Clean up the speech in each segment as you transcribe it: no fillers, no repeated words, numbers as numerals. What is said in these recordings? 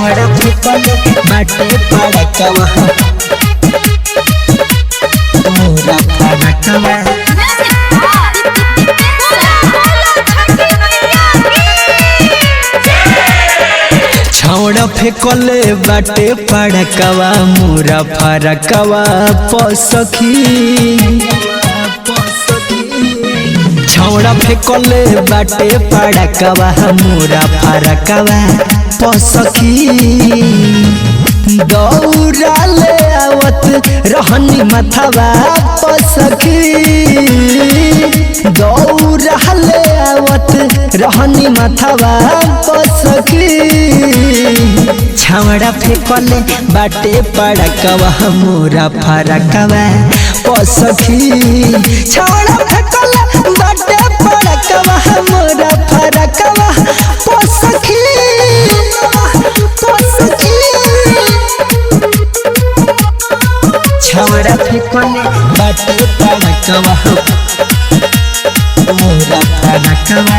छावड़ा फेंकले बाटे पड़कवा मोरा फरकवा छावड़ा फेंकले बाटे पड़कवा मोरा फरकवा पसखी छावड़ा फेंकले बाटे पड़कवा मोरा फरकवा पसखी दौड़ा ले आवत रहनी मथवा पसखी दौड़ा ले आवत रहनी मथवा पसखी छावड़ा फेंकले बाटे पड़कवा मोरा फरकवा पसखी छावड़ा फेंकले बाटे पड़कवा मोरा फरकवा पसखी छावड़ा फेंकले बाटे पड़कवा मोरा फरकवा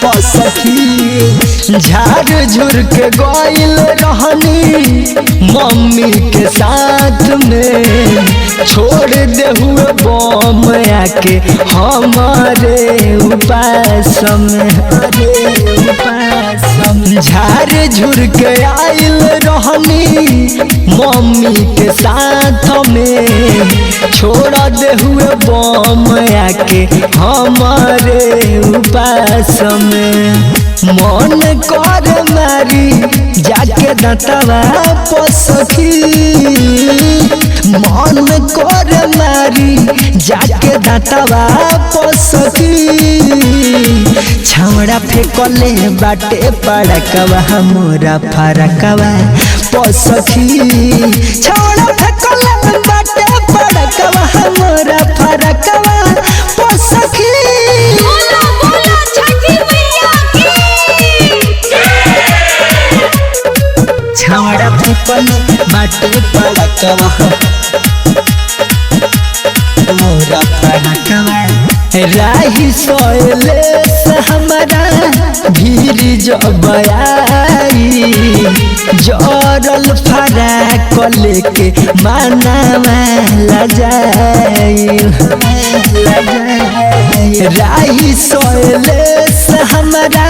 पसखी झाड़ झुर के गइल रहनी मम्मी के साथ में छोड़ दे हुए बम आके हमारे उपास में झाड़ झुर के आइल रहनी मम्मी के साथ में छोड़ दे हुए बम आके हमारे उपास में मन कर मारी जाके दतवा पसखी मन कर मारी जाके दतवा पसखी छावड़ा फेंकले बाटे पड़कवा मोरा फरकवा पसखी छावड़ा फेंकले बाटे पड़कवा मोरा फरकवा पसखी छावड़ा फेंकले बाटे पड़कवा मोरा फरकवा राही सोले से हमारा भीड़ जब आई जरल फराक लेके मानावा लजाई राही सोले से हमारा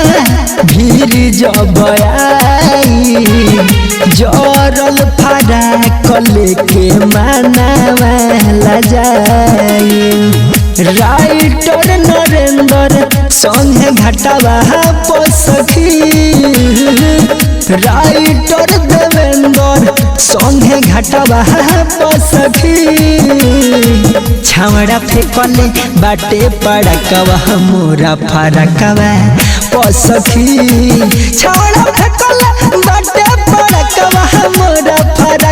भीड़ जब आई जरल फराक लेके मानावा लजाई राइटर नरेंद्र संगे घटवा पसखी राइटर देवेंद्र संगे घटवा पसखी छावड़ा फेंकले बाटे पड़कवा मोरा फरकवा पसखी छावड़ा फेंकले बाटे पड़कवा मोरा फरकवा।